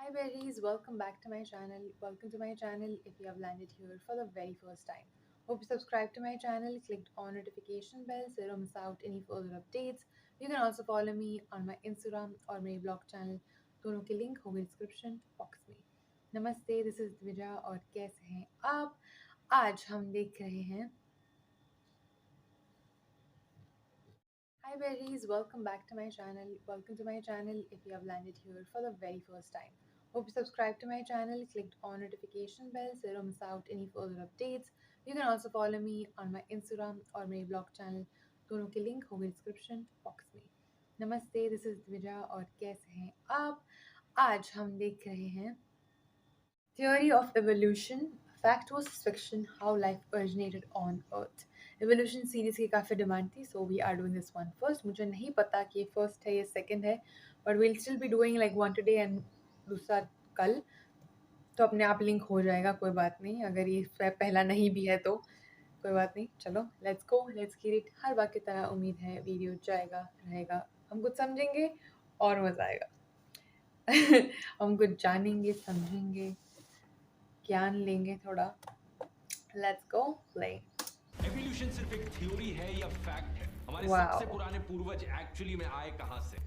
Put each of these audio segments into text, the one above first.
Hi berries, welcome back to my channel. Welcome to my channel if you have landed here for the very first time. Hope you subscribed to my channel, clicked on notification bell so you don't miss out any further updates. You can also follow me on my Instagram or my blog channel. दोनों के link होंगे description box में. नमस्ते, this is Dwija और कैसे हैं आप? आज हम देख रहे हैं. Hi berries, welcome back to my channel. Welcome to my channel if you have landed here for the very first time. Hope you subscribed to my channel, clicked on notification bell so you don't miss out any further updates. You can also follow me on my Instagram or my blog channel. दोनों के link होंगे description box में. नमस्ते, this is Dwija और कैसे हैं आप? आज हम देख रहे हैं Theory of Evolution, Fact versus Fiction, How Life Originated on Earth. Evolution series की काफ़ी डिमांड थी, so we are doing this one first. मुझे नहीं पता कि ये फर्स्ट है या सेकंड है, but we'll still be doing like one today and दूसरा कल. तो अपने आप लिंक हो जाएगा, कोई बात नहीं. अगर ये पहला नहीं भी है तो कोई बात नहीं. चलो let's go, let's keep it. हर बार की तरह उम्मीद है वीडियो जाएगा रहेगा, हम कुछ समझेंगे और मज़ा आएगा. हम कुछ जानेंगे, समझेंगे, ज्ञान लेंगे थोड़ा. Let's go play. एवोल्यूशन सिर्फ एक थ्योरी है या फैक्ट है? हमारे Wow. सबसे पुराने पूर्वज एक्चुअली में आए कहां से?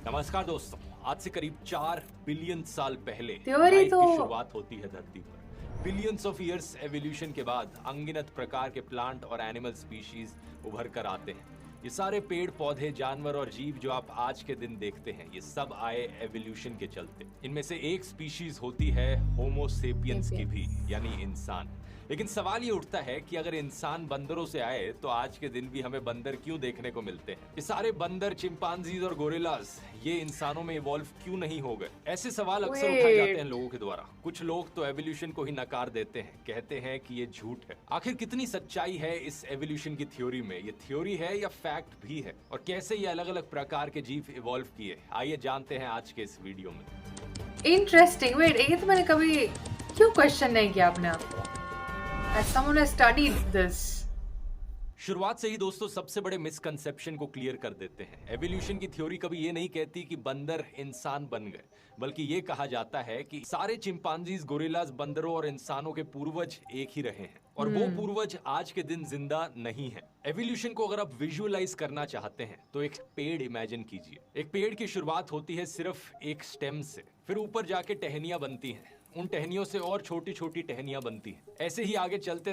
नमस्कार दोस्तों, आज से करीब 4 बिलियन साल पहले Theory लाइफ तो- की शुरुआत होती है धरती पर. बिलियंस ऑफ इयर्स एवोल्यूशन के बाद अनगिनत प्रकार के प्लांट और एनिमल स्पीशीज उभर कर आते हैं. ये सारे पेड़ पौधे, जानवर और जीव जो आप आज के दिन देखते हैं, ये सब आए एवोल्यूशन के चलते. इनमें से एक स्पीशीज होती है होमो सेपियंस की भी, यानी इंसान. लेकिन सवाल ये उठता है कि अगर इंसान बंदरों से आए तो आज के दिन भी हमें बंदर क्यों देखने को मिलते हैं? ये सारे बंदर, चिंपांजीज और गोरिल्लास ये इंसानों में इवॉल्व क्यों नहीं हो गए? ऐसे सवाल अक्सर उठाए जाते हैं लोगों के द्वारा. कुछ लोग तो एवोल्यूशन को ही नकार देते हैं, कहते हैं कि ये झूठ है. आखिर कितनी सच्चाई है इस एवोल्यूशन की थ्योरी में? ये थ्योरी है या फैक्ट भी है? और कैसे ये अलग अलग प्रकार के जीव इवॉल्व किए? आइए जानते हैं आज के इस वीडियो में. इंटरेस्टिंग. वेट, ये तो मैंने कभी क्यों क्वेश्चन नहीं किया अपने आप को? As someone has studied this. शुरुआत से ही दोस्तों सबसे बड़े मिसकंसेप्शन को क्लियर कर देते हैं. एवोल्यूशन की थ्योरी कभी ये नहीं कहती कि बंदर इंसान बन गए, बल्कि ये कहा जाता है कि सारे चिंपांजीज, गोरिल्लास, बंदरों और इंसानों के पूर्वज एक ही रहे हैं और वो पूर्वज आज के दिन जिंदा नहीं है. एवोल्यूशन को अगर आप विजुअलाइज करना चाहते हैं तो एक पेड़ इमेजिन कीजिए. एक पेड़ की शुरुआत होती है सिर्फ एक स्टेम से, फिर ऊपर जाके टहनियां बनती हैं, उन टहनियों से और छोटी छोटी टहनियां बनती हैं. ऐसे ही आगे चलते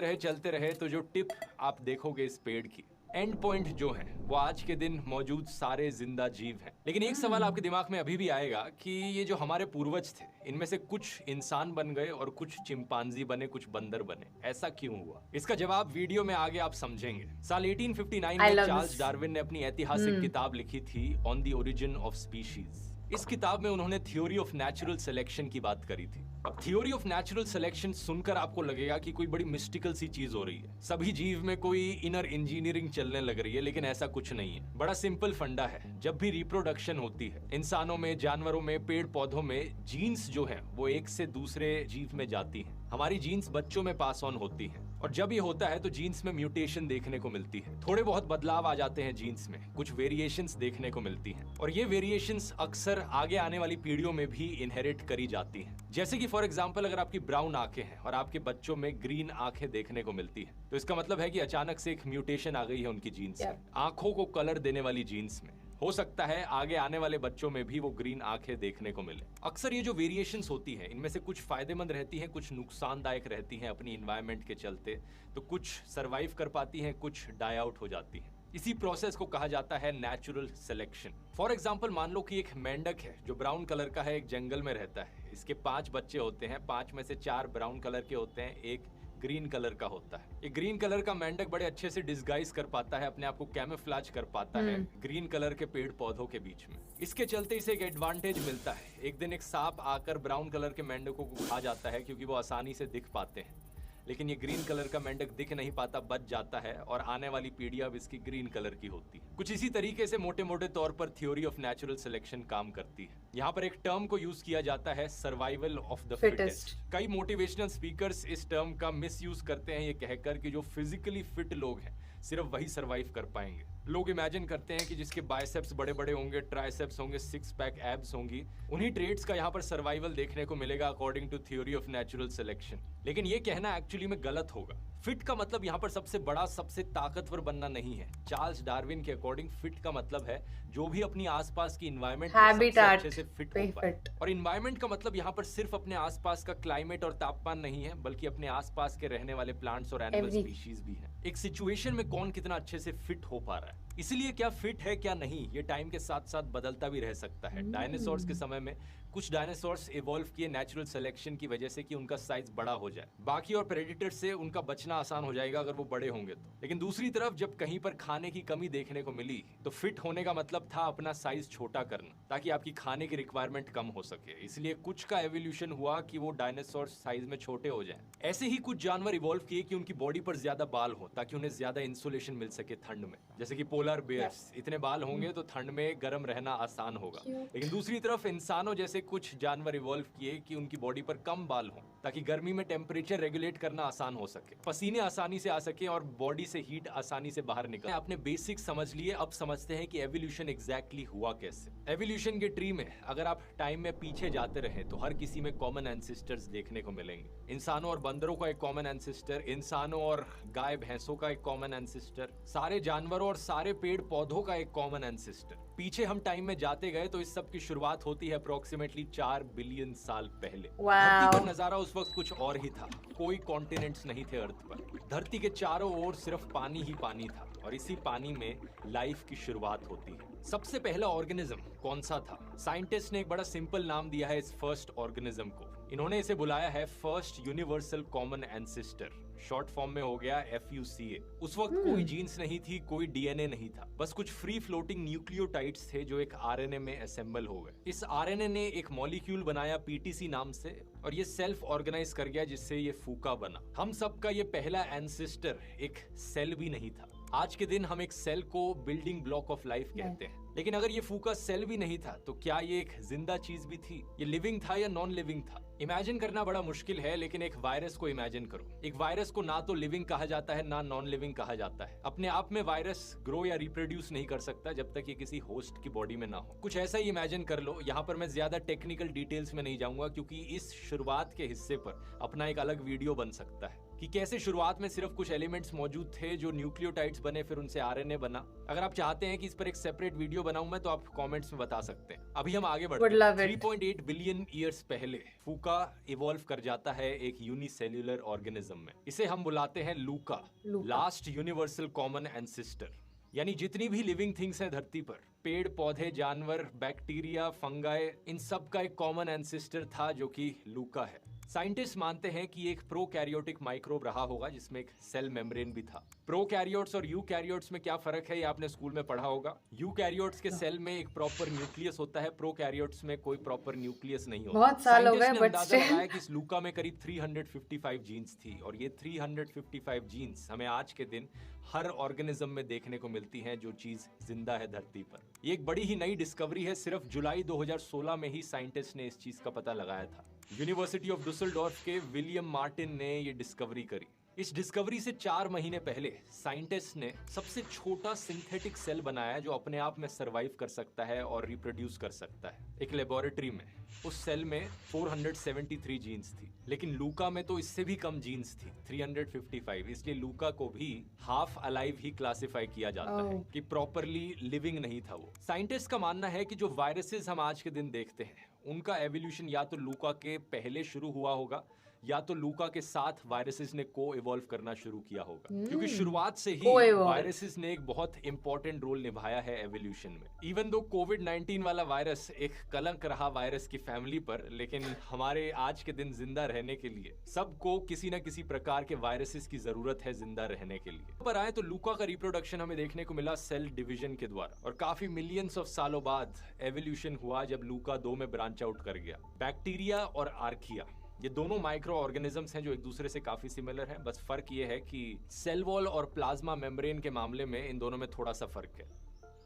रहे तो जो टिप आप देखोगे इस पेड़ की, एंड पॉइंट जो है वो आज के दिन मौजूद सारे जिंदा जीव हैं. लेकिन एक सवाल आपके दिमाग में अभी भी आएगा कि ये जो हमारे पूर्वज थे, इनमें से कुछ इंसान बन गए और कुछ चिंपांजी बने, कुछ बंदर बने. ऐसा क्यों हुआ? इसका जवाब वीडियो में आगे आप समझेंगे. साल 1859 में चार्ल्स डार्विन ने अपनी ऐतिहासिक किताब लिखी थी on the origin of species. इस किताब में उन्होंने थ्योरी ऑफ नेचुरल सिलेक्शन की बात करी थी. अब थ्योरी ऑफ नेचुरल सिलेक्शन सुनकर आपको लगेगा कि कोई बड़ी मिस्टिकल सी चीज हो रही है, सभी जीव में कोई इनर इंजीनियरिंग चलने लग रही है. लेकिन ऐसा कुछ नहीं है. बड़ा सिंपल फंडा है. जब भी रिप्रोडक्शन होती है, इंसानों में, जानवरों में, पेड़ पौधों में, जीन्स जो है वो एक से दूसरे जीव में जाती हैं. हमारी जीन्स बच्चों में पास ऑन होती हैं और जब ये होता है तो जीन्स में म्यूटेशन देखने को मिलती है. थोड़े बहुत बदलाव आ जाते हैं जीन्स में, कुछ वेरिएशंस देखने को मिलती हैं और ये वेरिएशंस अक्सर आगे आने वाली पीढ़ियों में भी इनहेरिट करी जाती हैं. जैसे कि फॉर एग्जांपल अगर आपकी ब्राउन आंखें हैं और आपके बच्चों में ग्रीन आंखें देखने को मिलती हैं, तो इसका मतलब है कि अचानक से एक म्यूटेशन आ गई है उनकी जीन्स में, आंखों को कलर देने वाली जीन्स में. हो सकता है आगे आने वाले बच्चों में भी वो ग्रीन आंखें देखने को मिले. अक्सर ये जो वेरिएशंस होती हैं, इनमें से कुछ फायदेमंद रहती हैं, कुछ नुकसानदायक रहती हैं अपनी इन्वायरमेंट के चलते. तो कुछ सरवाइव कर पाती हैं, कुछ डाई आउट हो जाती हैं. इसी प्रोसेस को कहा जाता है नेचुरल सिलेक्शन. फॉर एग्जाम्पल मान लो कि एक मेंढक है जो ब्राउन कलर का है, एक जंगल में रहता है. इसके 5 बच्चे होते हैं, 5 में से 4 ब्राउन कलर के होते हैं, एक ग्रीन कलर का होता है. ये ग्रीन कलर का मेंढक बड़े अच्छे से डिस्गाइज कर पाता है, अपने आप को कैमोफ्लेज कर पाता है ग्रीन कलर के पेड़ पौधों के बीच में. इसके चलते इसे एक एडवांटेज मिलता है. एक दिन एक सांप आकर ब्राउन कलर के मेंढकों को खा जाता है क्योंकि वो आसानी से दिख पाते हैं. लेकिन ये ग्रीन कलर का मेंढक दिख नहीं पाता, बच जाता है और आने वाली पीढ़ी अब इसकी ग्रीन कलर की होती है. कुछ इसी तरीके से मोटे मोटे तौर पर थ्योरी ऑफ नेचुरल सिलेक्शन काम करती है. यहाँ पर एक टर्म को यूज किया जाता है, सर्वाइवल ऑफ द फिटेस्ट. कई मोटिवेशनल स्पीकर्स इस टर्म का मिस यूज करते हैं ये कहकर कि जो फिजिकली फिट लोग हैं सिर्फ वही सर्वाइव कर पाएंगे. लोग इमेजिन करते हैं कि जिसके बाइसेप्स बड़े बड़े होंगे, ट्राइसेप्स होंगे, सिक्स पैक एब्स होंगी, उन्हीं ट्रेड्स का यहाँ पर सर्वाइवल देखने को मिलेगा according to theory of natural selection. लेकिन ये कहना एक्चुअली में गलत होगा। फिट का मतलब यहाँ पर सबसे बड़ा, सबसे ताकतवर बनना नहीं है। चार्ल्स डार्विन के अकॉर्डिंग फिट का मतलब है जो भी अपनी आसपास की इन्वायरमेंट में सबसे अच्छे से फिट हो पाए। और इन्वायरमेंट का मतलब यहाँ पर सिर्फ अपने आसपास का क्लाइमेट और तापमान नहीं है, बल्कि अपने आसपास के रहने वाले प्लांट्स और एनिमल स्पीशीज भी हैं। एक सिचुएशन में कौन कितना अच्छे से फिट हो पा रहा है। इसलिए क्या फिट है क्या नहीं, ये टाइम के साथ साथ बदलता भी रह सकता है। डायनासोर्स के समय में कुछ डायनासोर्स इवॉल्व किए नेचुरल सिलेक्शन की वजह से कि उनका साइज बड़ा हो जाए, बाकी और प्रेडेटर से उनका बचना आसान हो जाएगा अगर वो बड़े होंगे तो। लेकिन दूसरी तरफ जब कहीं पर खाने की कमी देखने को मिली तो फिट होने का मतलब था अपना साइज छोटा करना, ताकि आपकी खाने की रिक्वायरमेंट कम हो सके। इसलिए कुछ का एवोल्यूशन हुआ कि वो डायनासोर साइज में छोटे हो जाएं। ऐसे ही कुछ जानवर इवॉल्व किए कि उनकी बॉडी पर ज्यादा बाल हो, ताकि उन्हें ज्यादा इंसुलेशन मिल सके ठंड में। जैसे कि पोलर बेयर्स, इतने बाल होंगे तो ठंड में गर्म रहना आसान होगा। लेकिन दूसरी तरफ इंसानों जैसे कुछ जानवर इवॉल्व किए कि उनकी बॉडी पर कम बाल हो, ताकि गर्मी में टेम्परेचर रेगुलेट करना आसान हो सके, पसीने आसानी से आ सके और बॉडी से हीट आसानी से बाहर निकले। आपने बेसिक समझ लिए, अब समझते हैं कि एवोल्यूशन एग्जैक्टली हुआ कैसे। एवोल्यूशन के ट्री में अगर आप टाइम में पीछे जाते रहे तो हर किसी में कॉमन एंसेस्टर्स देखने को मिलेंगे। इंसानों और बंदरों का एक कॉमन एंसेस्टर, इंसानों और गाय भैंसों का एक कॉमन एंसेस्टर, सारे जानवरों और सारे पेड़ पौधों का एक कॉमन एंसेस्टर। पीछे हम टाइम में जाते गए तो इस सब की शुरुआत होती है अप्रोक्सीमेटली 4 बिलियन साल पहले। धरती पर नजारा उस वक्त कुछ और ही था। कोई कॉन्टिनेंट्स नहीं थे अर्थ पर। धरती के चारों ओर सिर्फ पानी ही पानी था और इसी पानी में लाइफ की शुरुआत होती है। सबसे पहला ऑर्गेनिज्म कौन सा था? साइंटिस्ट ने एक बड़ा सिंपल नाम दिया है इस फर्स्ट ऑर्गेनिज्म को। इन्होंने इसे बुलाया है first universal common ancestor, short form में हो गया FUCA। उस वक्त कोई जीन्स नहीं थी, कोई DNA नहीं था, बस कुछ फ्री फ्लोटिंग न्यूक्लियोटाइड्स थे जो एक RNA में असेंबल हो गए। इस RNA ने एक मॉलिक्यूल बनाया PTC नाम से और ये सेल्फ ऑर्गेनाइज कर गया, जिससे ये फूका बना। हम सबका ये पहला एंसेस्टर एक सेल भी नहीं था। आज के दिन हम एक सेल को बिल्डिंग ब्लॉक ऑफ लाइफ कहते हैं, लेकिन अगर ये फूका सेल भी नहीं था तो क्या ये एक जिंदा चीज भी थी? ये लिविंग था या नॉन लिविंग था? इमेजिन करना बड़ा मुश्किल है, लेकिन एक वायरस को इमेजिन करो। एक वायरस को ना तो लिविंग कहा जाता है ना नॉन लिविंग कहा जाता है। अपने आप में वायरस ग्रो या रिप्रोड्यूस नहीं कर सकता जब तक ये किसी होस्ट की बॉडी में ना हो। कुछ ऐसा ही इमेजिन कर लो। यहाँ पर मैं ज्यादा टेक्निकल डिटेल्स में नहीं जाऊंगा, क्योंकि इस शुरुआत के हिस्से पर अपना एक अलग वीडियो बन सकता है कि कैसे शुरुआत में सिर्फ कुछ एलिमेंट्स मौजूद थे जो न्यूक्लियोटाइड्स बने, फिर उनसे RNA बना। अगर आप चाहते हैं कि इस पर एक सेपरेट वीडियो बनाऊं मैं, तो आप कमेंट्स में बता सकते हैं। अभी हम आगे बढ़ते हैं। 3.8 बिलियन ईयर्स पहले फूका इवॉल्व कर जाता है एक यूनिसेल्युलर ऑर्गेनिज्म में। इसे हम बुलाते हैं लूका, लास्ट यूनिवर्सल कॉमन एंसेस्टर। यानी जितनी भी लिविंग थिंग्स हैं धरती पर, पेड़ पौधे, जानवर, बैक्टीरिया, फंगाई, इन सब का एक कॉमन एंसेस्टर था जो कि लूका है। साइंटिस्ट मानते हैं कि एक प्रोकैरियोटिक माइक्रोब रहा होगा जिसमें एक सेल मेम्ब्रेन भी था। प्रोकैरियोट्स और यूकैरियोट्स में क्या फर्क है ये आपने स्कूल में पढ़ा होगा। यूकैरियोट्स के सेल में एक प्रॉपर न्यूक्लियस होता है, प्रोकैरियोट्स में कोई प्रॉपर न्यूक्लियस नहीं होता। बहुत साल हो गए, बट अंदाजा लगाया कि इस लूका में करीब 355 जीन्स थी और ये 355 जीन्स हमें आज के दिन हर ऑर्गेनिज्म में देखने को मिलती हैं जो चीज जिंदा है धरती पर। ये एक बड़ी ही नई डिस्कवरी है। सिर्फ जुलाई 2016 में ही साइंटिस्ट ने इस चीज का पता लगाया था। यूनिवर्सिटी ऑफ डुसेल्डोर्फ के विलियम मार्टिन ने ये डिस्कवरी करी। इस डिस्कवरी से 4 महीने पहले साइंटिस्ट ने सबसे छोटा सिंथेटिक सेल बनाया जो अपने आप में सरवाइव कर सकता है और रिप्रोड्यूस कर सकता है, एक लेबोरेटरी में। उस सेल में 473 जीन्स थी, लेकिन लूका में तो इससे भी कम जीन्स थी, 355। इसलिए लूका को भी हाफ अलाइव ही क्लासिफाई किया जाता है कि प्रॉपरली लिविंग नहीं था वो। साइंटिस्ट का मानना है कि जो वायरसेस हम आज के दिन देखते हैं उनका एवोल्यूशन या तो लूका के पहले शुरू हुआ होगा या तो लूका के साथ वायरसेस ने को इवॉल्व करना शुरू किया होगा, क्योंकि शुरुआत से ही वायरसेस ने एक बहुत इंपॉर्टेंट रोल निभाया है एवोल्यूशन में। इवन दो कोविड-19 वाला वायरस एक कलंक रहा वायरस की फैमिली पर, लेकिन हमारे आज के दिन जिंदा रहने के लिए सबको किसी न किसी प्रकार के वायरसेस की जरूरत है जिंदा रहने के लिए। पर आए तो लूका का रिप्रोडक्शन हमें देखने को मिला सेल डिवीजन के द्वारा, और काफी मिलियंस ऑफ सालों बाद एवोल्यूशन हुआ जब लूका 2 में ब्रांच आउट कर गया। बैक्टीरिया और आर्किया, ये दोनों माइक्रो ऑर्गेनिजम्स हैं जो एक दूसरे से काफी सिमिलर हैं। बस फर्क ये है कि सेल वॉल और प्लाज्मा मेम्ब्रेन के मामले में इन दोनों में थोड़ा सा फर्क है।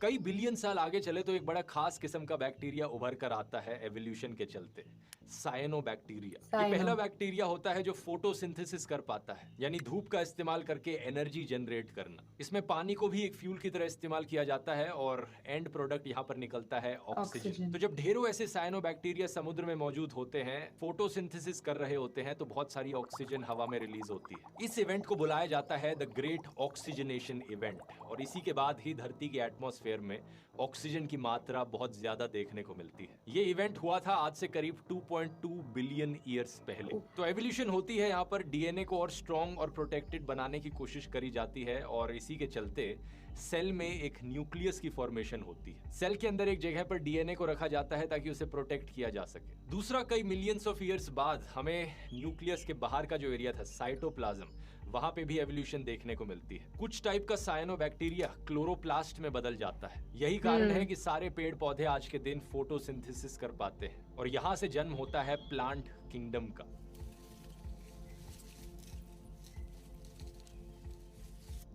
कई बिलियन साल आगे चले तो एक बड़ा खास किस्म का बैक्टीरिया उभर कर आता है एवोल्यूशन के चलते, साइनोबैक्टीरिया। ये साइनो। पहला बैक्टीरिया होता है जो फोटोसिंथेसिस कर पाता है, यानी धूप का इस्तेमाल करके एनर्जी जनरेट करना। इसमें पानी को भी एक फ्यूल की तरह इस्तेमाल किया जाता है और एंड प्रोडक्ट यहाँ पर निकलता है ऑक्सीजन। तो जब ढेरों ऐसे साइनोबैक्टीरिया समुद्र में मौजूद होते हैं, फोटोसिंथेसिस कर रहे होते हैं, तो बहुत सारी ऑक्सीजन हवा में रिलीज होती है। इस इवेंट को बुलाया जाता है द ग्रेट ऑक्सीजनेशन इवेंट, और इसी के बाद ही धरती के एटमॉस्फेयर में ऑक्सीजन की मात्रा बहुत ज्यादा देखने को मिलती है। ये इवेंट हुआ था आज से करीब 2.2 बिलियन ईयर्स पहले। तो एवोल्यूशन होती है यहाँ पर डीएनए को और स्ट्रॉन्ग और प्रोटेक्टेड बनाने की कोशिश करी जाती है, और इसी के चलते सेल में एक न्यूक्लियस की फॉर्मेशन होती है। सेल के अंदर एक जगह पर डीएनए को रखा जाता है ताकि उसे प्रोटेक्ट किया जा सके। दूसरा, कई मिलियंस ऑफ ईयर्स बाद हमें न्यूक्लियस के बाहर का जो एरिया था, साइटोप्लाज्म, वहां पे भी एवोल्यूशन देखने को मिलती है। कुछ टाइप का साइनोबैक्टीरिया क्लोरोप्लास्ट में बदल जाता है। यही कारण है कि सारे पेड़ पौधे आज के दिन फोटोसिंथेसिस कर पाते हैं, और यहां से जन्म होता है प्लांट किंगडम का।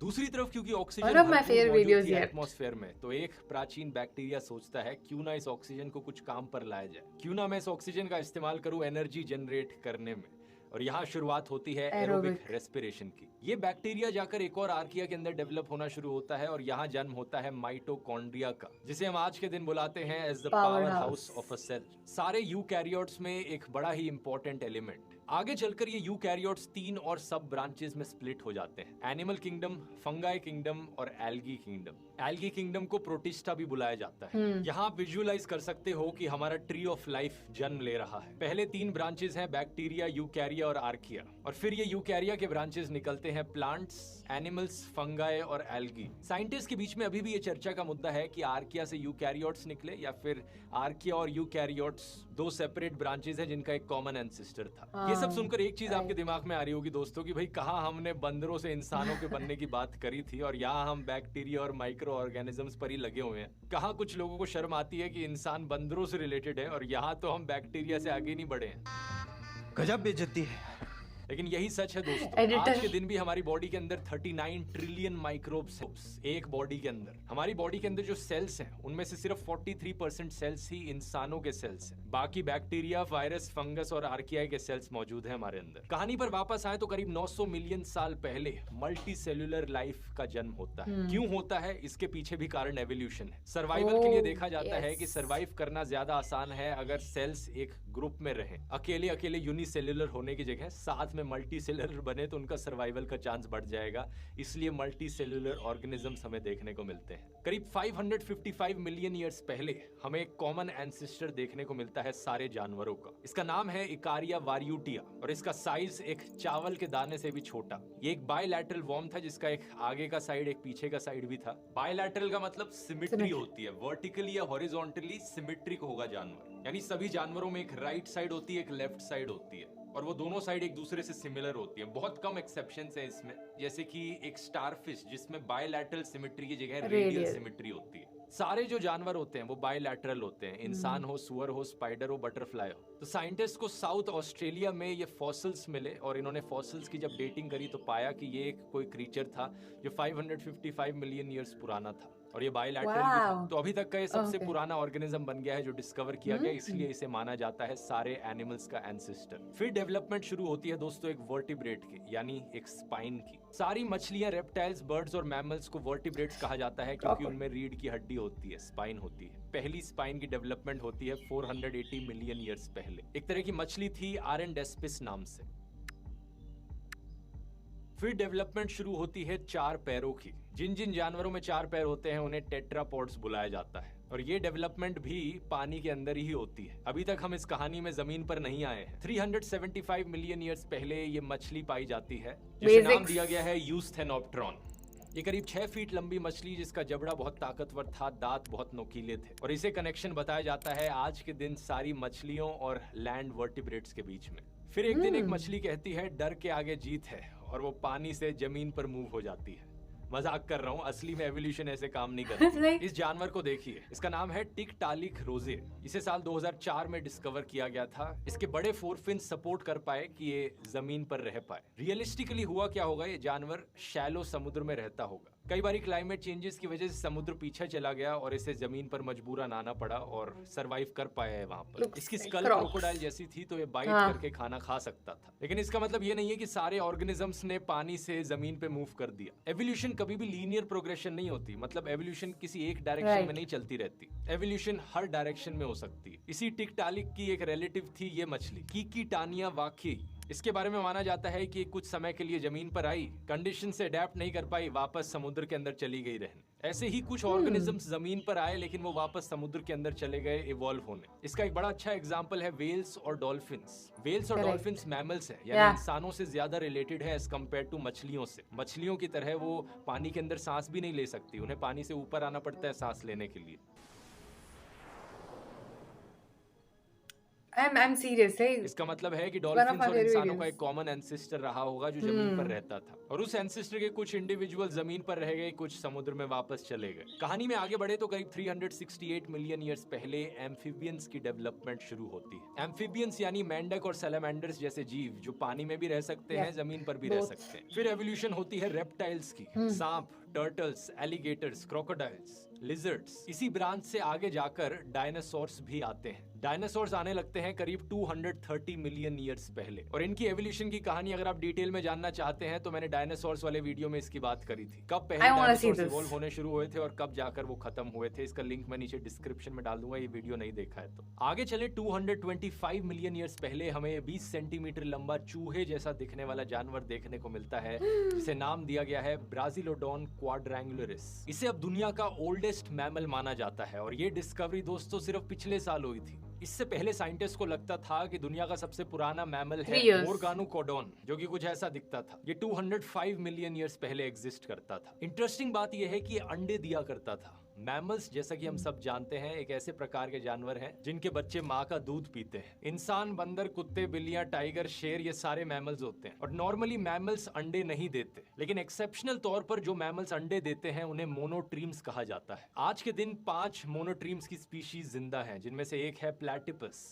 दूसरी तरफ क्योंकि ऑक्सीजन मौजूद थी एटमॉस्फेयर में, तो एक प्राचीन बैक्टीरिया सोचता है क्यों ना इस ऑक्सीजन को कुछ काम पर लाया जाए, क्यों ना मैं इस ऑक्सीजन का इस्तेमाल करूं एनर्जी जनरेट करने में। और यहाँ शुरुआत होती है एरोबिक रेस्पिरेशन की। ये बैक्टीरिया जाकर एक और आर्किया के अंदर डेवलप होना शुरू होता है, और यहाँ जन्म होता है माइटोकॉन्ड्रिया का, जिसे हम आज के दिन बुलाते हैं as the power house of a cell. सारे यूकैरियोट्स में एक बड़ा ही इंपॉर्टेंट एलिमेंट। आगे चलकर ये यूकैरियोट्स 3 और सब ब्रांचेस में स्प्लिट हो जाते हैं, एनिमल किंगडम, फंगाई किंगडम और एल्गी किंगडम। एल्गी किंगडम को प्रोटिस्टा भी बुलाया जाता है। यहाँ आप विजुअलाइज कर सकते हो कि हमारा ट्री ऑफ लाइफ जन्म ले रहा है। पहले 3 ब्रांचेस हैं, बैक्टीरिया, यूकैरिया और आर्किया, और फिर ये यूकैरिया के ब्रांचेस निकलते हैं प्लांट्स, एनिमल्स, फंगाई और एल्गी। साइंटिस्ट के बीच में अभी भी ये चर्चा का मुद्दा है कि आर्किया से यूकैरियोट्स निकले या फिर आर्किया और यूकैरियोट्स 2 सेपरेट ब्रांचेस हैं जिनका एक कॉमन एंसेस्टर था। ये सब सुनकर एक चीज आपके दिमाग में आ रही होगी दोस्तों कि भाई कहाँ हमने बंदरों से इंसानों के बनने की बात करी थी और यहाँ हम बैक्टीरिया और माइक्रो ऑर्गेनिजम्स पर ही लगे हुए हैं। कहाँ कुछ लोगों को शर्म आती है कि इंसान बंदरों से रिलेटेड है और यहाँ तो हम बैक्टीरिया से आगे नहीं बढ़े हैं। गजब बेइज्जती है। लेकिन यही सच है दोस्तों, आज के दिन भी हमारी बॉडी के अंदर 39 ट्रिलियन माइक्रोब्स एक बॉडी के अंदर। हमारी बॉडी के अंदर जो सेल्स हैं उनमें से सिर्फ 43% सेल्स ही इंसानों के सेल्स हैं। बाकी बैक्टीरिया, वायरस, फंगस और आर्किया के सेल्स मौजूद हैं हमारे अंदर। कहानी पर वापस आए तो करीब 900 मिलियन साल पहले मल्टी सेल्यूलर लाइफ का जन्म होता है। क्यों होता है, इसके पीछे भी कारण एवोल्यूशन है। सर्वाइवल के लिए देखा जाता है कि सर्वाइव करना ज्यादा आसान है अगर सेल्स एक ग्रुप में रहें। अकेले अकेले यूनिसेल्यूलर होने की जगह साथ में मल्टी सेल्यूलर बने तो उनका सर्वाइवल का चांस बढ़ जाएगा, इसलिए मल्टी सेल्यूलर ऑर्गेनिजम्स हमें देखने को मिलते हैं। करीब 555 मिलियन ईयर्स पहले हमें एक कॉमन एंसेस्टर देखने को मिलता है सारे जानवरों का। इसका नाम है इकारिया वारियूटिया और इसका साइज एक चावल के दाने से भी छोटा। ये एक बायलैटरल वॉर्म था जिसका एक आगे का साइड एक पीछे का साइड भी था। बायलैटरल का मतलब सिमेट्री होती है, वर्टिकली या हॉरिजॉन्टली सिमेट्रिक होगा जानवर, यानी सभी जानवरों में एक राइट साइड होती है, एक लेफ्ट साइड होती है और वो दोनों साइड एक दूसरे से सिमिलर होती है। बहुत कम एक्सेप्शंस है इसमें, जैसे कि एक स्टारफिश जिसमें बायलैटरल सिमेट्री की जगह रेडियल सिमेट्री होती है। सारे जो जानवर होते हैं वो बायलैटरल होते हैं, इंसान हो, सुअर हो, स्पाइडर हो, बटरफ्लाई हो। तो साइंटिस्ट को साउथ ऑस्ट्रेलिया में ये फॉसिल्स मिले और इन्होंने फॉसिल्स की जब डेटिंग करी तो पाया कि ये एक कोई क्रीचर था जो 555 मिलियन ईयर्स पुराना था और ये बायलैटरल भी था। तो अभी तक का ये सबसे पुराना ऑर्गेनिज्म बन गया है जो डिस्कवर किया गया, इसलिए इसे माना जाता है सारे एनिमल्स का एंसेस्टर। फिर डेवलपमेंट शुरू होती है दोस्तों एक वर्टिब्रेट की, यानी एक स्पाइन की। सारी मछलियां, रेप्टाइल्स, बर्ड्स और मैमल्स को वर्टिब्रेट्स कहा जाता है क्योंकि उनमें रीढ़ की हड्डी होती है, स्पाइन होती है। पहली स्पाइन की डेवलपमेंट होती है 480 मिलियन ईयर्स पहले। एक तरह की मछली थी आरेंडेस्पिस नाम से। फिर डेवलपमेंट शुरू होती है 4 पैरों की। जिन जिन जानवरों में 4 पैर होते हैं उन्हें टेट्रापॉड्स बुलाया जाता है और ये डेवलपमेंट भी पानी के अंदर ही होती है। अभी तक हम इस कहानी में जमीन पर नहीं आए हैं। 375 मिलियन ईयर्स पहले ये मछली पाई जाती है जिसे नाम दिया गया है यूस्थेनोप्टेरॉन। ये करीब 6 फीट लंबी मछली जिसका जबड़ा बहुत ताकतवर था, दांत बहुत नोकीले थे और इसे कनेक्शन बताया जाता है आज के दिन सारी मछलियों और लैंड वर्टिब्रेट्स के बीच में। फिर एक दिन एक मछली कहती है डर के आगे जीत है और वो पानी से जमीन पर मूव हो जाती है। मजाक कर रहा हूँ, असली में एवोल्यूशन ऐसे काम नहीं करती। इस जानवर को देखिए, इसका नाम है टिकटालिक रोजे। इसे साल 2004 में डिस्कवर किया गया था। इसके बड़े 4 फिन्स सपोर्ट कर पाए कि ये जमीन पर रह पाए। रियलिस्टिकली हुआ क्या होगा, ये जानवर शैलो समुद्र में रहता होगा, कई बार क्लाइमेट चेंजेस की वजह से समुद्र पीछे चला गया और इसे जमीन पर मजबूरन आना पड़ा और सरवाइव कर पाया है वहां पर। Looks इसकी like स्कल crocs. क्रोकोडाइल जैसी थी तो ये बाइट हाँ। करके खाना खा सकता था, लेकिन इसका मतलब ये नहीं है कि सारे ऑर्गेनिजम्स ने पानी से जमीन पे मूव कर दिया। एवोल्यूशन कभी भी लीनियर प्रोग्रेशन नहीं होती, मतलब एवोल्यूशन किसी एक डायरेक्शन में Right. नहीं चलती रहती। एवोल्यूशन हर डायरेक्शन में हो सकती है। इसी टिकटालिक की एक रिलेटिव थी ये मछली, कीकीटानिया वाकी। इसके बारे में माना जाता है कि कुछ समय के लिए जमीन पर आई, कंडीशन से अडेप्ट नहीं कर पाई, वापस समुद्र के अंदर चली गई रहने। ऐसे ही कुछ ऑर्गेनिजम्स जमीन पर आए लेकिन वो वापस समुद्र के अंदर चले गए इवॉल्व होने। इसका एक बड़ा अच्छा एग्जांपल है वेल्स और डॉल्फिन्स। वेल्स और Correct. डॉल्फिन्स मैमल्स हैं, यानी Yeah. इंसानों से ज्यादा रिलेटेड है एज कम्पेयर टू मछलियों से। मछलियों की तरह वो पानी के अंदर सांस भी नहीं ले सकती, उन्हें पानी से ऊपर आना पड़ता है सांस लेने के लिए। I'm seriously. इसका मतलब है कि One of डॉल्फिन्स my और favorite इंसानों का videos. एक कॉमन एंसेस्टर रहा होगा जो जमीन पर रहता था, और उस एंसेस्टर के कुछ इंडिविजुअल जमीन पर रह गए, कुछ समुद्र में वापस चले गए। कहानी में आगे बढ़े तो करीब 368 मिलियन ईयर्स पहले एम्फीबियंस की डेवलपमेंट शुरू होती है। एम्फीबियंस यानी मेंढक और सैलामेंडर्स जैसे जीव जो पानी में भी रह सकते हैं, Yeah. जमीन पर भी रह Both. सकते हैं। फिर एवोल्यूशन होती है रेप्टाइल्स की, सांप, टर्टल्स, एलिगेटर्स, क्रोकोडाइल्स, लिजर्ड्स। इसी ब्रांच से आगे जाकर डायनासोर्स भी आते हैं। डायनासोर्स आने लगते हैं करीब 230 मिलियन ईयर्स पहले, और इनकी एवोल्यूशन की कहानी अगर आप डिटेल में जानना चाहते हैं तो मैंने डायनासोर्स वाले वीडियो में इसकी बात करी थी। कब पहले I wanna see dinosaurs this. Evolve होने शुरू हुए थे और कब जाकर वो खत्म हुए थे। इसका लिंक मैं नीचे डिस्क्रिप्शन में डाल दूंगा, ये वीडियो नहीं देखा है तो। आगे चले 225 मिलियन ईयर्स पहले हमें 20 सेंटीमीटर लंबा चूहे जैसा दिखने वाला जानवर देखने को मिलता है, जिसे नाम दिया गया है ब्राजिलोडोन क्वाड्रैंगुलरिस। इसे अब दुनिया का ओल्डेस्ट मैमल माना जाता है, और ये डिस्कवरी दोस्तों सिर्फ पिछले साल हुई थी। इससे पहले साइंटिस्ट को लगता था कि दुनिया का सबसे पुराना मैमल है 3 years. मोरगानोकोडोन, जो कि कुछ ऐसा दिखता था। ये 205 मिलियन ईयर्स पहले एग्जिस्ट करता था। इंटरेस्टिंग बात यह है कि ये अंडे दिया करता था। मैमल्स, जैसा कि हम सब जानते हैं, एक ऐसे प्रकार के जानवर हैं जिनके बच्चे माँ का दूध पीते हैं। इंसान, बंदर, कुत्ते, बिल्लियां, टाइगर, शेर, ये सारे मैमल्स होते हैं। और नॉर्मली मैमल्स अंडे नहीं देते, लेकिन एक्सेप्शनल तौर पर जो मैमल्स अंडे देते हैं उन्हें मोनोट्रीम्स कहा जाता है। आज के दिन 5 मोनोट्रीम्स की स्पीशीज जिंदा हैं, जिनमें से एक है प्लैटिपस।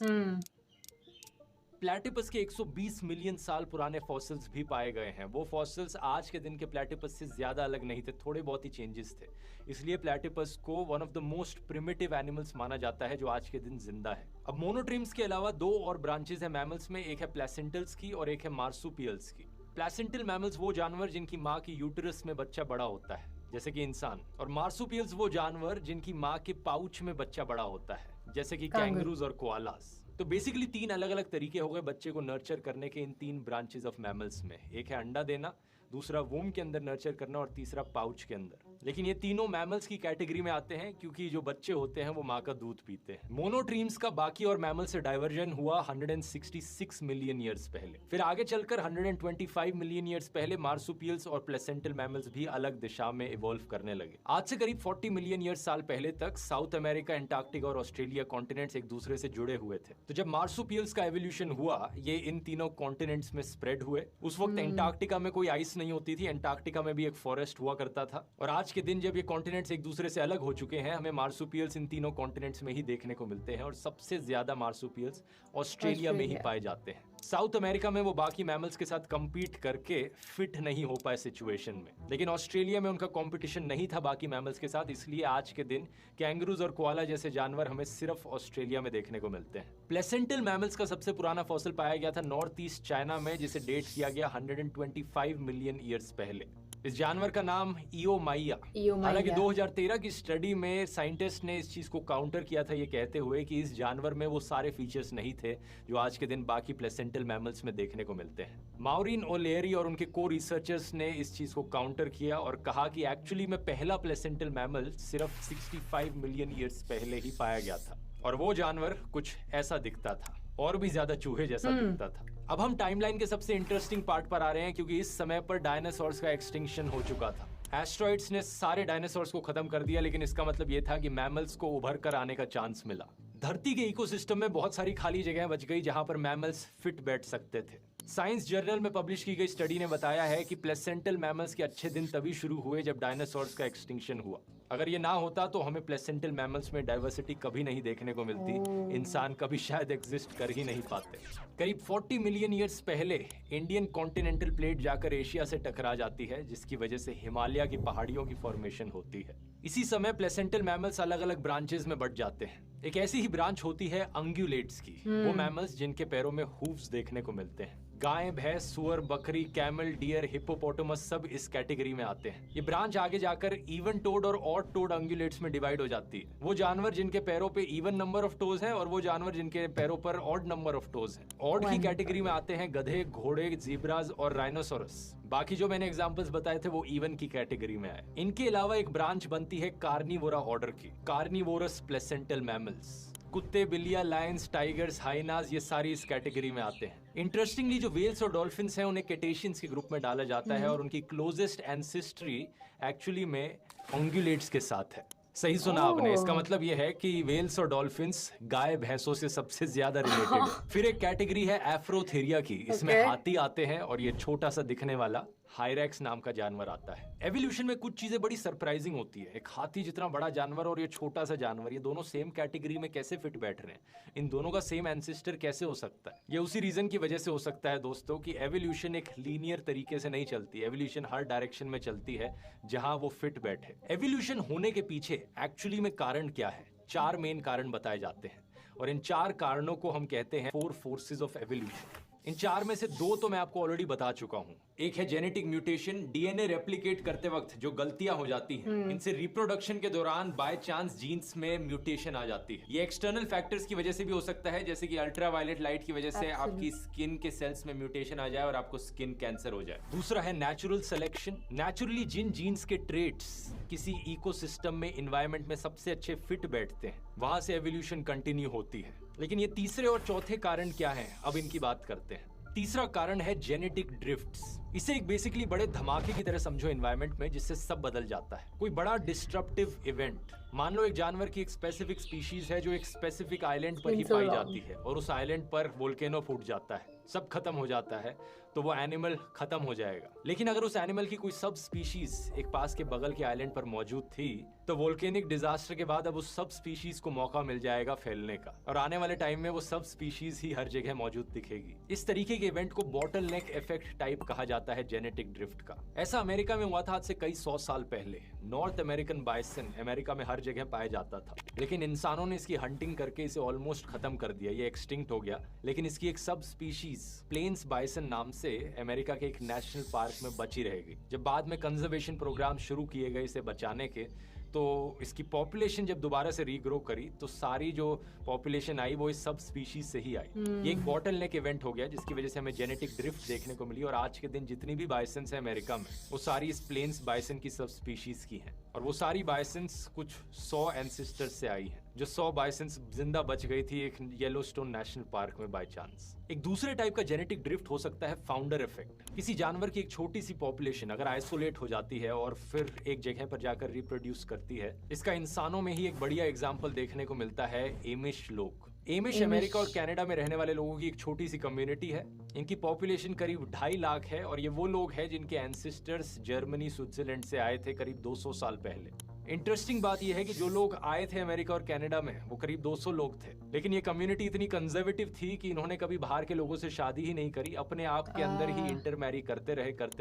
प्लैटिपस के 120 मिलियन साल पुराने फॉसिल्स भी पाए गए हैं। वो फॉसिल्स आज के दिन के प्लैटिपस से ज्यादा अलग नहीं थे, थोड़े बहुत ही चेंजेस थे। इसलिए प्लैटिपस को one of the most primitive animals माना जाता है जो आज के दिन जिंदा है। अब मोनोट्रीम्स के अलावा 2 और ब्रांचेस है मैमल्स में, एक है प्लेसेंटल्स की और एक है मार्सुपियल्स की। प्लेसेंटल मैमल्स वो जानवर जिनकी माँ की यूटरस में बच्चा बड़ा होता है, जैसे कि इंसान। और मार्सुपियल्स वो जानवर जिनकी माँ के पाउच में बच्चा बड़ा होता है, जैसे कि कैंगरूज और कोआलास। तो बेसिकली 3 अलग अलग तरीके हो गए बच्चे को नर्चर करने के इन 3 ब्रांचेस ऑफ मैमल्स में। एक है अंडा देना, दूसरा वूम के अंदर नर्चर करना, और तीसरा पाउच के अंदर। लेकिन ये तीनों मैमल्स की कैटेगरी में आते हैं क्योंकि जो बच्चे होते हैं वो माँ का दूध पीते हैं। मोनोट्रीम्स का बाकी और मैमल से डाइवर्जन हुआ 166 मिलियन ईयर्स पहले। फिर आगे चलकर 125 मिलियन ईयर्स पहले मार्सुपियल्स और प्लेसेंटल मैमल्स भी अलग दिशा में इवॉल्व करने लगे। आज से करीब 40 मिलियन ईयर्स साल पहले तक साउथ अमेरिका, एंटार्क्टिका और ऑस्ट्रेलिया कॉन्टिनेंट्स एक दूसरे से जुड़े हुए थे। तो जब मार्सुपियल्स का एवोल्यूशन हुआ, ये इन तीनों कॉन्टिनेंट्स में स्प्रेड हुए। उस वक्त एंटार्क्टिका में कोई आइस नहीं होती थी, एंटार्क्टिका में भी एक फॉरेस्ट हुआ करता था। और आज के दिन जब ये कॉन्टिनेंट्स एक दूसरे से अलग हो चुके हैं, हमें मार्सुपियल्स इन तीनों कॉन्टिनेंट्स में ही देखने को मिलते हैं, और सबसे ज्यादा मार्सुपियल्स ऑस्ट्रेलिया में ही पाए जाते हैं। साउथ अमेरिका में वो बाकी मैमल्स के साथ compete करके फिट नहीं हो पाए सिचुएशन में, लेकिन ऑस्ट्रेलिया में उनका कंपटीशन नहीं था बाकी मैमल्स के साथ, इसलिए आज के दिन कैंगरूज और कोआला जैसे जानवर हमें सिर्फ ऑस्ट्रेलिया में देखने को मिलते हैं। प्लेसेंटल मैमल्स का सबसे पुराना फॉसिल पाया गया था नॉर्थ ईस्ट चाइना में, जिसे डेट किया गया 125 मिलियन ईयर्स पहले। इस जानवर का नाम इयोमाइया। हालांकि 2013 की स्टडी में साइंटिस्ट ने इस चीज को काउंटर किया था, ये कहते हुए कि इस जानवर में वो सारे फीचर्स नहीं थे जो आज के दिन बाकी प्लेसेंटल मैमल्स में देखने को मिलते हैं। माउरीन ओलेरी और उनके को रिसर्चर्स ने इस चीज को काउंटर किया और कहा कि एक्चुअली में पहला प्लेसेंटल मैमल सिर्फ 65 मिलियन ईयर्स पहले ही पाया गया था, और वो जानवर कुछ ऐसा दिखता था, और भी ज्यादा चूहे जैसा दिखता था। अब हम टाइमलाइन के सबसे इंटरेस्टिंग पार्ट पर आ रहे हैं, क्योंकि इस समय पर डायनासोर्स का एक्सटिंक्शन हो चुका था। एस्ट्रॉइड्स ने सारे डायनासोर्स को खत्म कर दिया, लेकिन इसका मतलब ये था कि मैमल्स को उभर कर आने का चांस मिला। धरती के इकोसिस्टम में बहुत सारी खाली जगह बच गई जहां पर मैमल्स फिट बैठ सकते थे। साइंस जर्नल में पब्लिश की गई स्टडी ने बताया है कि प्लेसेंटल मैमल्स के अच्छे दिन तभी शुरू हुए जब डायनासोर्स का एक्सटिंक्शन हुआ। अगर ये ना होता तो हमें प्लेसेंटल मैमल्स में डाइवर्सिटी कभी नहीं देखने को मिलती, इंसान कभी शायद एग्जिस्ट कर ही नहीं पाते। करीब 40 मिलियन ईयर्स पहले इंडियन कॉन्टिनेंटल प्लेट जाकर एशिया से टकरा जाती है, जिसकी वजह से हिमालय की पहाड़ियों की फॉर्मेशन होती है। इसी समय प्लेसेंटल मैमल्स अलग अलग ब्रांचेस में बढ़ जाते हैं। एक ऐसी ही ब्रांच होती है अंग्युलेट्स की, वो मैमल्स जिनके पैरों में हूव्स देखने को मिलते हैं। गाय, भैंस, सुअर, बकरी, कैमल, डियर, हिप्पोपोटामस सब इस कैटेगरी में आते हैं। ये ब्रांच आगे जाकर इवन टोड और ऑड टोड अंग्युलेट्स में डिवाइड हो जाती है। वो जानवर जिनके पैरों पे इवन नंबर ऑफ टोज हैं और वो जानवर जिनके पैरों पर ऑड नंबर ऑफ टोज हैं। ऑड की कैटेगरी में आते हैं गधे, घोड़े, ज़ीब्रास और राइनोसोरस। बाकी जो मैंने एग्जांपल्स बताए थे वो इवन की कैटेगरी में आए। इनके अलावा एक ब्रांच बनती है कार्निवोरा ऑर्डर की, कार्निवोरस प्लेसेंटल मैमल्स। कुत्ते, बिल्लियां, लायंस, टाइगर्स, हाइनास ये सारी इस कैटेगरी में आते हैं। इंटरेस्टिंगली जो वेल्स और डॉल्फिन्स हैं उन्हें केटेशियंस के ग्रुप में डाला जाता है और उनकी क्लोजेस्ट एंसेस्ट्री एक्चुअली में ऑन्गुलेट्स के साथ है। सही सुना आपने, इसका मतलब ये है कि वेल्स और डॉल्फिन्स गाय भैंसों से सबसे ज्यादा रिलेटेड है। फिर एक कैटेगरी है एफ्रोथेरिया की, इसमें हाथी आते हैं और ये छोटा सा दिखने वाला हायरैक्स नाम का जानवर आता है। एवोल्यूशन में कुछ चीजें बड़ी सरप्राइजिंग होती है। एक हाथी जितना बड़ा जानवर और ये छोटा सा जानवर, ये दोनों सेम कैटेगरी में कैसे फिट बैठ रहे हैं? इन दोनों का सेम एंसेस्टर कैसे हो सकता है? ये उसी रीजन की वजह से हो सकता है दोस्तों कि एवोल्यूशन एक लीनियर तरीके से नहीं चलती। एवोल्यूशन हर डायरेक्शन में चलती है जहां वो फिट बैठे। एवोल्यूशन होने के पीछे एक्चुअली में कारण क्या है? 4 मेन कारण बताए जाते हैं और इन 4 कारणों को हम कहते हैं 4 फोर्सेस ऑफ एवोल्यूशन। इन 4 में से 2 तो मैं आपको ऑलरेडी बता चुका हूं। एक है जेनेटिक म्यूटेशन, डीएनए रेप्लिकेट करते वक्त जो गलतियां हो जाती हैं, इनसे रिप्रोडक्शन के दौरान बाय चांस जीन्स में म्यूटेशन आ जाती है। ये एक्सटर्नल फैक्टर्स की वजह से भी हो सकता है, जैसे कि अल्ट्रावायलेट लाइट की वजह से आपकी स्किन के सेल्स में म्यूटेशन आ जाए और आपको स्किन कैंसर हो जाए। दूसरा है नेचुरल सिलेक्शन। नेचुरली जिन जीन्स के ट्रेट्स किसी इकोसिस्टम में, एनवायरनमेंट में सबसे अच्छे फिट बैठते हैं, वहां से एवोल्यूशन कंटिन्यू होती है। लेकिन ये तीसरे और चौथे कारण क्या हैं, अब इनकी बात करते हैं। तीसरा कारण है जेनेटिक ड्रिफ्ट्स। इसे एक बेसिकली बड़े धमाके की तरह समझो एनवायरनमेंट में, जिससे सब बदल जाता है। कोई बड़ा डिस्ट्रप्टिव इवेंट, मान लो एक जानवर की एक स्पेसिफिक स्पीशीज है जो एक स्पेसिफिक आइलैंड पर ही पाई जाती है और उस आइलैंड पर वोल्केनो फूट जाता है, सब खत्म हो जाता है, तो वो एनिमल खत्म हो जाएगा। लेकिन अगर उस एनिमल की कोई सब स्पीशीज एक पास के बगल के आइलैंड पर मौजूद थी, तो वोल्केनिक डिजास्टर के बाद अब उस सब स्पीशीज को मौका मिल जाएगा फैलने का और आने वाले टाइम में वो सब स्पीशीज ही हर जगह मौजूद दिखेगी। इस तरीके के इवेंट को बॉटल नेक इफेक्ट टाइप कहा जाता है जेनेटिक ड्रिफ्ट का। ऐसा अमेरिका में हुआ था आज से कई 100 साल पहले। नॉर्थ अमेरिकन बाइसन अमेरिका में हर जगह पाया जाता था, लेकिन इंसानों ने इसकी हंटिंग करके इसे ऑलमोस्ट खत्म कर दिया, ये एक्सटिंक्ट हो गया। लेकिन इसकी एक सब स्पीशीज प्लेन्स बाइसन नाम से अमेरिका के एक नेशनल पार्क में बची रहेगी। जब बाद में कंजर्वेशन प्रोग्राम शुरू किए गए इसे बचाने के, तो इसकी पॉपुलेशन जब दोबारा से रीग्रो करी तो सारी जो पॉपुलेशन आई वो इस सब स्पीशीज से ही आई। ये एक बॉटल नेक इवेंट हो गया जिसकी वजह से हमें जेनेटिक ड्रिफ्ट देखने को मिली और आज के दिन जितनी भी बाइसन्स है अमेरिका में, वो सारी इस प्लेन्स बाइसन की सब स्पीशीज की हैं और वो सारी बाइसन्स कुछ 100 एंसेस्टर्स से आई हैं। जो 100 बाइसन्स जिंदा बच गई थी एक येलोस्टोन नेशनल पार्क में बाय चांस। एक दूसरे टाइप का जेनेटिक ड्रिफ्ट हो सकता है फाउंडर इफेक्ट। किसी जानवर की एक छोटी सी पॉपुलेशन अगर आइसोलेट हो जाती है और फिर एक जगह पर जाकर रिप्रोड्यूस करती है, इसका इंसानों में ही एक बढ़िया एग्जाम्पल देखने को मिलता है एमिश लोग। एमिश अमेरिका और कनाडा में रहने वाले लोगों की एक छोटी सी कम्युनिटी है। इनकी पॉपुलेशन करीब 2.5 लाख है और ये वो लोग हैं जिनके एंसेस्टर्स जर्मनी, स्विट्जरलैंड से आए थे करीब 200 साल पहले। इंटरेस्टिंग बात यह है कि जो लोग आए थे अमेरिका और कनाडा में वो करीब 200 लोग थे, लेकिन ये कम्युनिटी इतनी कंजर्वेटिव थी कि इन्होंने कभी बाहर के लोगों से शादी ही नहीं करी, अपने आप के अंदर ही इंटरमैरी करते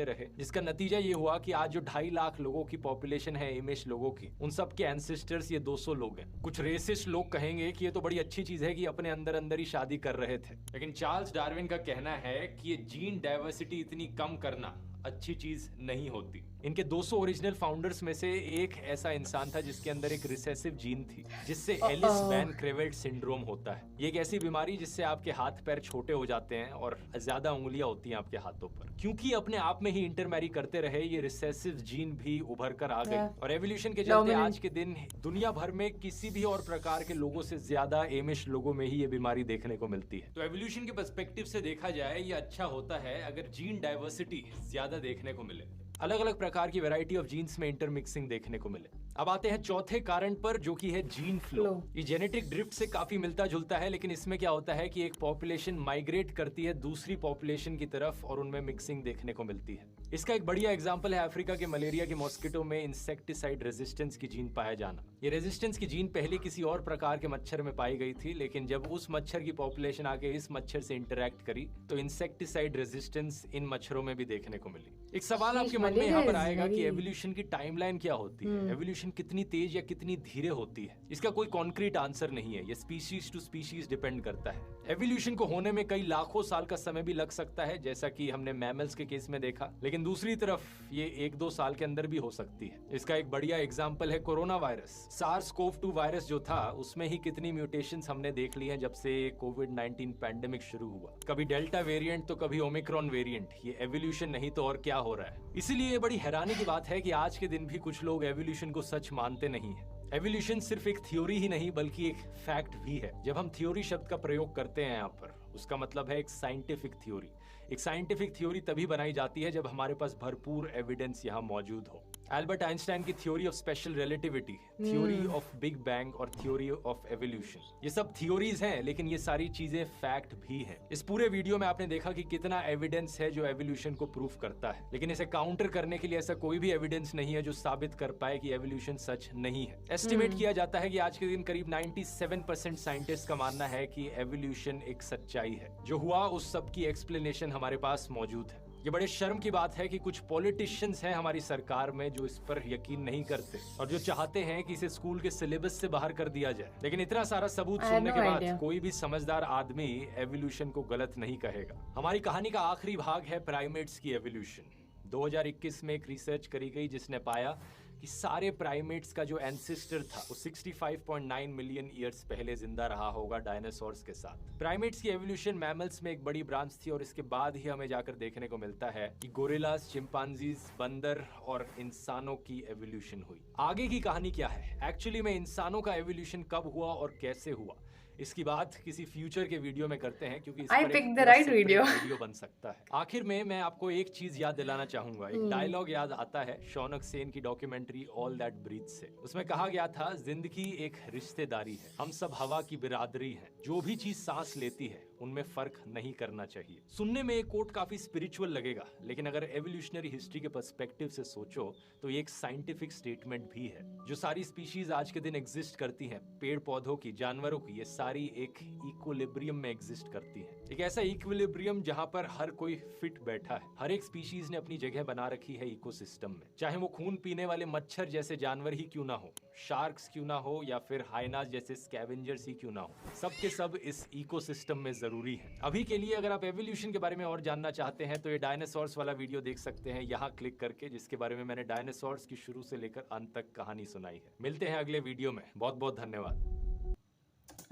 रहे, जिसका नतीजा ये हुआ कि आज जो 2.5 लाख लोगों की पॉपुलेशन है एमिश लोगों की, उन सब के एंसेस्टर्स ये 200 लोग हैं। कुछ रेसिस्ट लोग कहेंगे कि ये तो बड़ी अच्छी चीज है कि अपने अंदर ही शादी कर रहे थे, लेकिन चार्ल्स डार्विन का कहना है कि ये जीन डाइवर्सिटी इतनी कम करना अच्छी चीज नहीं होती। इनके 200 ओरिजिनल फाउंडर्स में से एक ऐसा इंसान था जिसके अंदर एक रिसेसिव जीन थी जिससे एलिस वैन क्रेवेट सिंड्रोम होता है। ये एक ऐसी बीमारी जिससे आपके हाथ पैर छोटे हो जाते हैं और ज्यादा उंगलियां होती हैं आपके हाथों पर। क्योंकि अपने आप में ही इंटरमैरी करते रहे, ये रिसेसिव जीन भी उभर कर आ गई और एवोल्यूशन के चलते आज के दिन दुनिया भर में किसी भी और प्रकार के लोगों से ज्यादा एमिश लोगों में ही ये बीमारी देखने को मिलती है। तो एवोल्यूशन के पर्सपेक्टिव से देखा जाए ये अच्छा होता है अगर जीन डाइवर्सिटी ज्यादा देखने को मिले, अलग अलग प्रकार की वैरायटी ऑफ जीन्स में इंटरमिक्सिंग देखने को मिले। अब आते हैं चौथे कारण पर जो कि है जीन फ्लो। ये जेनेटिक ड्रिफ्ट से काफी मिलता जुलता है, लेकिन इसमें क्या होता है कि एक पॉपुलेशन माइग्रेट करती है दूसरी पॉपुलेशन की तरफ और उनमें मिक्सिंग देखने को मिलती है। इसका एक बढ़िया एग्जाम्पल है अफ्रीका के मलेरिया के मॉस्किटो में इंसेक्टिसाइड रेजिस्टेंस की जीन पाया जाना। ये रेजिस्टेंस की जीन पहले किसी और प्रकार के मच्छर में पाई गई थी, लेकिन जब उस मच्छर की पॉपुलेशन आके इस मच्छर से इंटरेक्ट करी तो इंसेक्टिसाइड रेजिस्टेंस इन मच्छरों में भी देखने को मिली। एक सवाल आपके मन में यहाँ पर आएगा कि एवोल्यूशन की टाइमलाइन क्या होती है, एवोल्यूशन कितनी तेज या कितनी धीरे होती है। इसका कोई कॉन्क्रीट आंसर नहीं है, ये स्पीशीज टू स्पीशीज डिपेंड करता है। एवोल्यूशन को होने में कई लाखों साल का समय भी लग सकता है, जैसा कि हमने मैमल्स के केस में देखा, लेकिन दूसरी तरफ ये 1-2 साल के अंदर भी हो सकती है। इसका एक बढ़िया एग्जाम्पल है कोरोना वायरस। SARS-CoV-2 वायरस जो था उसमें ही कितनी म्यूटेशंस हमने देख ली हैं जब से कोविड-19 पैंडेमिक शुरू हुआ। कभी डेल्टा वेरिएंट तो कभी ओमिक्रॉन वेरिएंट। ये एवोल्यूशन नहीं तो और क्या हो रहा है। इसीलिए ये बड़ी हैरानी की बात है कि आज के दिन भी कुछ लोग एवोल्यूशन को सच मानते नहीं है। एवोल्यूशन सिर्फ एक थ्योरी ही नहीं बल्कि एक फैक्ट भी है। जब हम थ्योरी शब्द का प्रयोग करते हैं यहाँ पर, उसका मतलब है एक साइंटिफिक थ्योरी। एक साइंटिफिक थ्योरी तभी बनाई जाती है जब हमारे पास भरपूर एविडेंस यहाँ मौजूद हो। एल्बर्ट आइंस्टाइन की theory of special relativity, theory of big bang और थ्योरी ऑफ एवोल्यूशन, ये सब थ्योरीज हैं, लेकिन ये सारी चीजें फैक्ट भी हैं। इस पूरे वीडियो में आपने देखा कि कितना एविडेंस है जो एवोल्यूशन को प्रूफ करता है, लेकिन इसे काउंटर करने के लिए ऐसा कोई भी एविडेंस नहीं है जो साबित कर पाए कि एवोल्यूशन सच नहीं है। एस्टिमेट किया जाता है कि आज के दिन करीब 97% साइंटिस्ट का मानना है कि एवोल्यूशन एक सच्चाई है। जो हुआ उस सब की एक्सप्लेनेशन हमारे पास मौजूद है। ये बड़े शर्म की बात है कि कुछ पॉलिटिशियंस हैं हमारी सरकार में जो इस पर यकीन नहीं करते और जो चाहते हैं कि इसे स्कूल के सिलेबस से बाहर कर दिया जाए। लेकिन इतना सारा सबूत सुनने के बाद कोई भी समझदार आदमी एवोल्यूशन को गलत नहीं कहेगा। हमारी कहानी का आखिरी भाग है प्राइमेट्स की एवोल्यूशन। 2021 में एक रिसर्च करी गई जिसने पाया कि सारे प्राइमेट्स का जो एंसेस्टर था वो 65.9 मिलियन ईयर्स पहले जिंदा रहा होगा डायनासोर्स के साथ। प्राइमेट्स की एवोल्यूशन मैमल्स में एक बड़ी ब्रांच थी और इसके बाद ही हमें जाकर देखने को मिलता है कि गोरिल्लास, चिंपांजीज, बंदर और इंसानों की एवोल्यूशन हुई। आगे की कहानी क्या है, एक्चुअली में इंसानों का एवोल्यूशन कब हुआ और कैसे हुआ, इसकी बात किसी फ्यूचर के वीडियो में करते हैं क्योंकि इस पर एक पूरा right separate video. वीडियो बन सकता है। आखिर में मैं आपको एक चीज याद दिलाना चाहूंगा। एक डायलॉग याद आता है शौनक सेन की डॉक्यूमेंट्री ऑल दैट ब्रीथ से। उसमें कहा गया था, जिंदगी एक रिश्तेदारी है, हम सब हवा की बिरादरी हैं, जो भी चीज सांस लेती है उनमें फर्क नहीं करना चाहिए। सुनने में एक कोट काफी स्पिरिचुअल लगेगा, लेकिन अगर एवोल्यूशनरी हिस्ट्री के पर्सपेक्टिव से सोचो तो ये एक साइंटिफिक स्टेटमेंट भी है। जो सारी स्पीशीज आज के दिन एग्जिस्ट करती हैं, पेड़ पौधों की, जानवरों की, ये सारी एक इक्विलिब्रियम में एग्जिस्ट करती हैं। एक ऐसा इक्विलिब्रियम जहां पर हर कोई फिट बैठा है। हर एक स्पीशीज ने अपनी जगह बना रखी है इकोसिस्टम में, चाहे वो खून पीने वाले मच्छर जैसे जानवर ही क्यों ना हो, शार्क्स क्यों ना हो, या फिर हाइनास जैसे स्कैवेंजर्स ही क्यों ना हो, सब के सब इस इकोसिस्टम में जरूरी है। अभी के लिए अगर आप एवोल्यूशन के बारे में और जानना चाहते हैं तो ये डायनासोर्स वाला वीडियो देख सकते हैं यहाँ क्लिक करके, जिसके बारे में मैंने डायनासोर्स की शुरू से लेकर अंत तक कहानी सुनाई है। मिलते हैं अगले वीडियो में, बहुत बहुत धन्यवाद।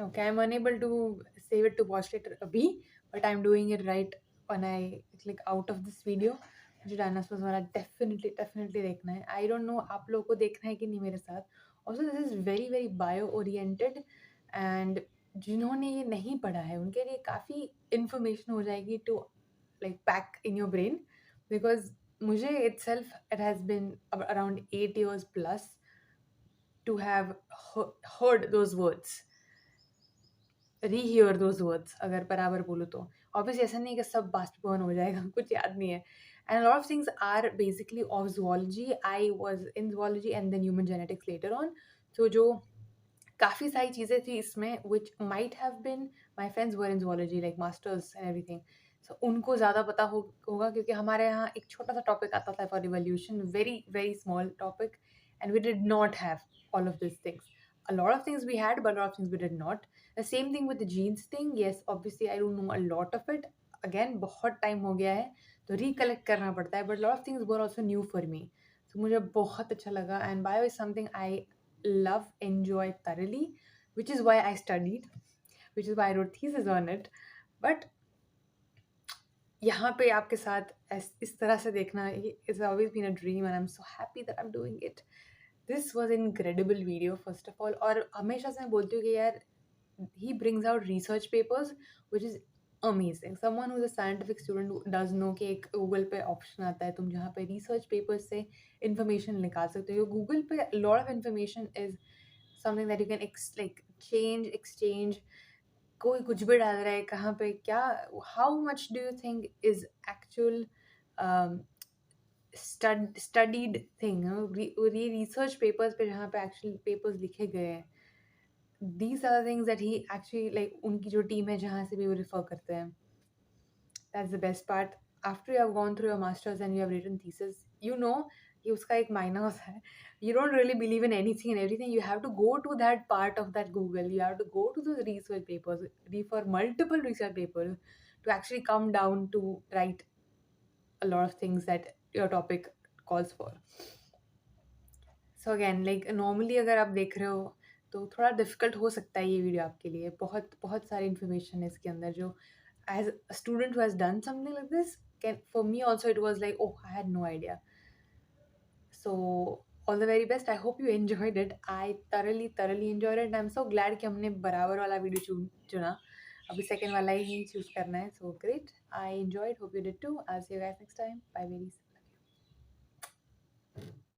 Okay, I'm unable to save it to watch it abhi, but I'm doing it right when I click out of this video. मुझे डायनासोर्स वाला definitely देखना है। I don't know आप लोगों को देखना है कि नहीं मेरे साथ। Also this is very bio oriented and जिन्होंने ये नहीं पढ़ा है उनके लिए काफ़ी information हो जाएगी to like pack in your brain, because मुझे itself it has been around 8 years plus to have heard those words, rehear those words, अगर बराबर बोलूँ तो। ऑब्वियसली ऐसा नहीं है कि सब बाष्पीभवन हो जाएगा, कुछ याद नहीं है। And lot of things are basically of zoology. I was in zoology and then human genetics later on. तो जो काफ़ी सारी चीज़ें थी इसमें which might have been, my friends were in zoology like masters and everything, so उनको ज़्यादा पता होगा क्योंकि हमारे यहाँ एक छोटा सा टॉपिक आता था for evolution, very small topic, and we did not have all of this things. A lot of things we had, but a lot of things we did not. The same thing with the genes thing. Yes, obviously I don't know a lot of it. Again, बहुत time हो गया है तो recollect करना पड़ता है. But a lot of things were also new for me. So मुझे बहुत अच्छा लगा, and bio is something I love, enjoy thoroughly, which is why I studied, which is why I wrote thesis on it. But यहाँ पे आपके साथ इस तरह से देखना is always been a dream, and I'm so happy that I'm doing it. This was an incredible video first of all, और हमेशा से मैं बोलती हूँ कि यार he brings out research papers which is amazing. Someone who's a scientific student does know कि एक Google पे option आता है तुम जहाँ पे research papers से information निकाल सकते हो। Google पे a lot of information is something that you can exchange. कोई कुछ भी डाल रहा है, कहाँ पे क्या, how much do you think is actual studied thing, ये research papers पे जहाँ पे actual papers लिखे गए हैं, these are the things that he actually like उनकी जो team है जहाँ से भी वो refer करते हैं. That's the best part. After you have gone through your masters and you have written thesis, you know कि उसका एक मायना होता है. You don't really believe in anything and everything. You have to go to that part of that Google. You have to go to those research papers, refer multiple research papers to actually come down to write a lot of things that your topic calls for. So again, like normally अगर आप देख रहे हो तो थोड़ा difficult हो सकता है ये वीडियो आपके लिए. बहुत बहुत सारी information है इसके अंदर जो as a student who has done something like this, for me also it was like, oh, I had no idea. So all the very best. I hope you enjoyed it. I thoroughly enjoyed it and I'm so glad कि हमने बराबर वाला video चुना. अभी second वाला ही choose करना है. So great. I enjoyed. Hope you did too. I'll see you guys next time. Bye, babies.